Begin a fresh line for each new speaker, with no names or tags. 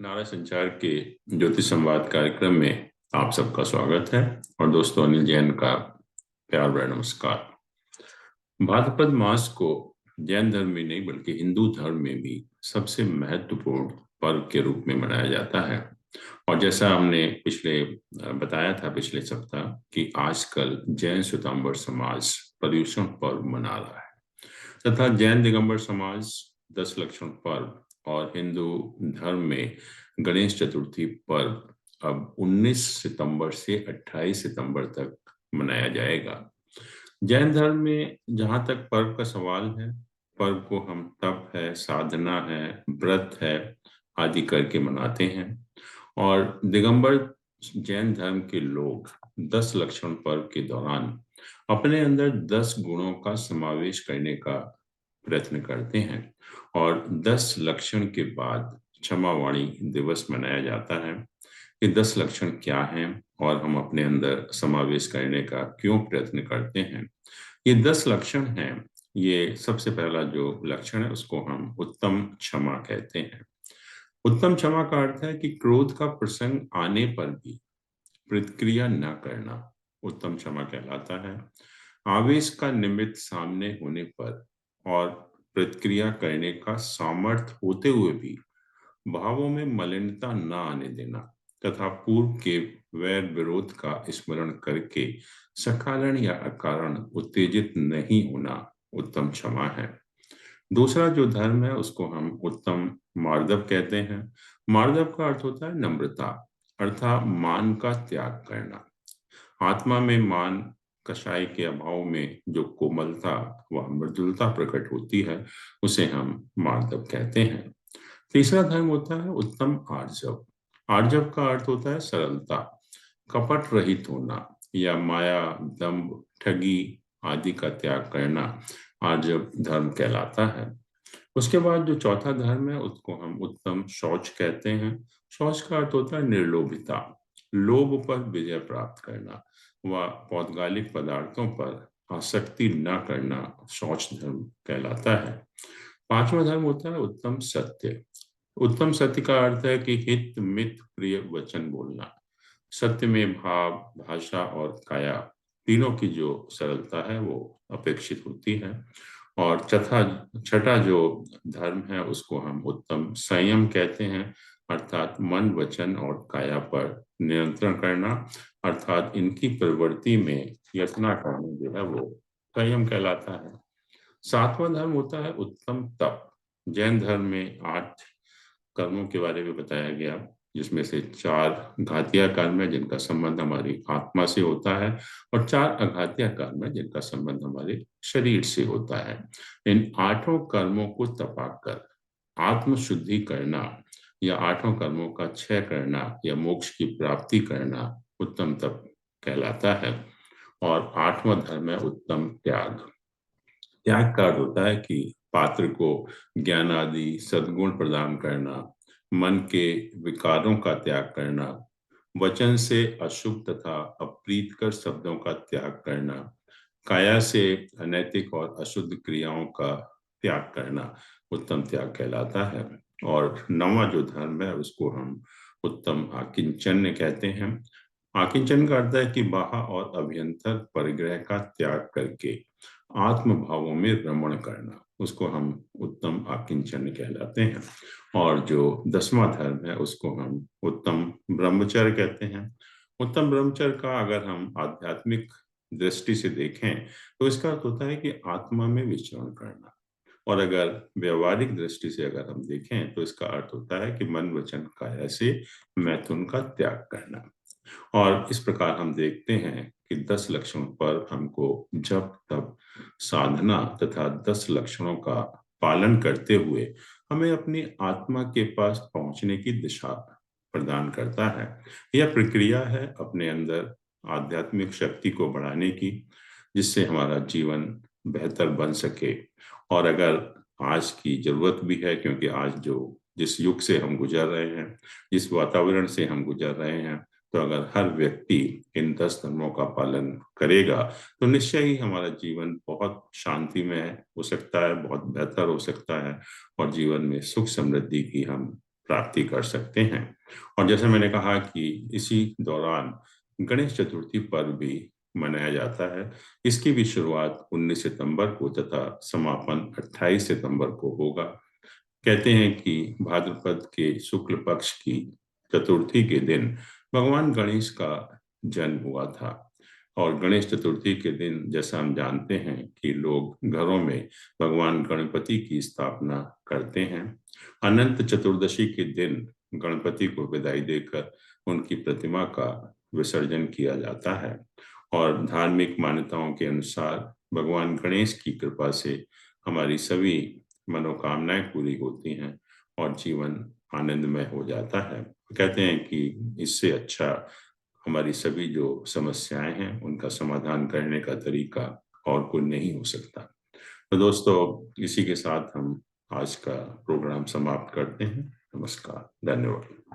नारा संचार के ज्योतिष संवाद कार्यक्रम में आप सबका स्वागत है। और दोस्तों, अनिल जैन का प्यार भरा नमस्कार। भाद्रपद मास को जैन धर्म में नहीं बल्कि हिंदू धर्म में भी सबसे महत्वपूर्ण पर्व के रूप में मनाया जाता है। और जैसा हमने बताया था पिछले सप्ताह कि आजकल जैन श्वेतांबर समाज पर्युषण पर्व मना रहा है तथा जैन दिगंबर समाज 10 लक्षण पर्व और हिंदू धर्म में गणेश चतुर्थी पर्व अब 19 सितंबर से 28 सितंबर तक मनाया जाएगा। जैन धर्म में जहाँ तक पर्व का सवाल है, पर्व को हम तप है, साधना है, व्रत है आदि करके मनाते हैं। और दिगंबर जैन धर्म के लोग 10 लक्षण पर्व के दौरान अपने अंदर 10 गुणों का समावेश करने का प्रयत्न करते हैं। और 10 लक्षण के बाद क्षमावाणी दिवस मनाया जाता है। ये 10 लक्षण क्या हैं और हम अपने अंदर समावेश करने का क्यों प्रयत्न करते हैं। ये 10 लक्षण हैं। ये सबसे पहला जो लक्षण है उसको हम उत्तम क्षमा कहते हैं। उत्तम क्षमा का अर्थ है कि क्रोध का प्रसंग आने पर भी प्रतिक्रिया न करना उत्तम क्षमा कहलाता है। आवेश का निमित्त सामने होने पर और प्रतिक्रिया करने का सामर्थ्य होते हुए भी भावों में मलिनता न आने देना तथा पूर्व के वैर विरोध का स्मरण करके सकारण या अकारण उत्तेजित नहीं होना उत्तम क्षमा है। दूसरा जो धर्म है उसको हम उत्तम मार्दव कहते हैं। मार्दव का अर्थ होता है नम्रता, अर्थात मान का त्याग करना। आत्मा में मान कषाय के अभाव में जो कोमलता व मृदुलता प्रकट होती है उसे हम मार्दव कहते हैं। तीसरा धर्म होता है उत्तम आर्जव। आर्जव का अर्थ होता है सरलता, कपट रहित होना या माया, दंभ, ठगी आदि का त्याग करना आर्जव धर्म कहलाता है। उसके बाद जो चौथा धर्म है उसको हम उत्तम शौच कहते हैं। शौच का अर्थ होता है निर्लोभिता, लोभ पर विजय प्राप्त करना व पौद्गलिक पदार्थों पर आसक्ति न करना शौच धर्म कहलाता है। पांचवा धर्म होता है उत्तम सत्य। उत्तम सत्य का अर्थ है कि हित मित प्रिय वचन बोलना। सत्य में भाव, भाषा और काया तीनों की जो सरलता है वो अपेक्षित होती है। और छठा जो धर्म है उसको हम उत्तम संयम कहते हैं, अर्थात मन, वचन और काया पर नियंत्रण करना, अर्थात इनकी प्रवृत्ति में यत्न करना जो है वो संयम कहलाता है। सातवां धर्म होता है उत्तम तप। जैन धर्म में 8 कर्मों के बारे में बताया गया, जिसमें से 4 घातीय कर्म है जिनका संबंध हमारी आत्मा से होता है और 4 अघातीय कर्म है जिनका संबंध हमारे शरीर से होता है। इन 8 कर्मों को तपाकर आत्म शुद्धि करना या 8 कर्मों का क्षय करना या मोक्ष की प्राप्ति करना उत्तम तप कहलाता है। और 8वां धर्म है उत्तम त्याग। त्याग का अर्थ होता है कि पात्र को ज्ञान आदि सद्गुण प्रदान करना, मन के विकारों का त्याग करना, वचन से अशुभ तथा अप्रीतकर शब्दों का त्याग करना, काया से अनैतिक और अशुद्ध क्रियाओं का त्याग करना उत्तम त्याग कहलाता है। और 9वां जो धर्म है उसको हम उत्तम आकिंचन्य कहते हैं। आकिंचन का अर्थ है कि बाह्य और अभ्यंतर परिग्रह का त्याग करके आत्म भावों में रमण करना, उसको हम उत्तम आकिंचन कहलाते हैं। और जो 10वां धर्म है उसको हम उत्तम ब्रह्मचर्य कहते हैं। उत्तम ब्रह्मचर्य का अगर हम आध्यात्मिक दृष्टि से देखें तो इसका अर्थ होता है कि आत्मा में विचरण करना। और अगर व्यवहारिक दृष्टि से अगर हम देखें तो इसका अर्थ होता है कि मन, वचन, काया से मैथुन का त्याग करना। और इस प्रकार हम देखते हैं कि 10 लक्षणों पर हमको जप, तप, साधना तथा 10 लक्षणों का पालन करते हुए हमें अपनी आत्मा के पास पहुंचने की दिशा प्रदान करता है। यह प्रक्रिया है अपने अंदर आध्यात्मिक शक्ति को बढ़ाने की, जिससे हमारा जीवन बेहतर बन सके। और अगर आज की जरूरत भी है, क्योंकि आज जो जिस युग से हम गुजर रहे हैं, जिस वातावरण से हम गुजर रहे हैं, तो अगर हर व्यक्ति इन 10 धर्मों का पालन करेगा तो निश्चय ही हमारा जीवन बहुत शांतिमय हो सकता है, बहुत बेहतर हो सकता है और जीवन में सुख समृद्धि की हम प्राप्ति कर सकते हैं। और जैसे मैंने कहा कि इसी दौरान गणेश चतुर्थी पर्व भी मनाया जाता है। इसकी भी शुरुआत 19 सितंबर को तथा समापन 28 सितंबर को होगा। कहते हैं कि भाद्रपद के शुक्ल पक्ष की चतुर्थी के दिन भगवान गणेश का जन्म हुआ था। और गणेश चतुर्थी के दिन जैसा हम जानते हैं कि लोग घरों में भगवान गणपति की स्थापना करते हैं। अनंत चतुर्दशी के दिन गणपति को विदाई देकर उनकी प्रतिमा का विसर्जन किया जाता है। और धार्मिक मान्यताओं के अनुसार भगवान गणेश की कृपा से हमारी सभी मनोकामनाएं पूरी होती हैं और जीवन आनंदमय हो जाता है। कहते हैं कि इससे अच्छा हमारी सभी जो समस्याएं हैं उनका समाधान करने का तरीका और कोई नहीं हो सकता। तो दोस्तों, इसी के साथ हम आज का प्रोग्राम समाप्त करते हैं। नमस्कार, धन्यवाद।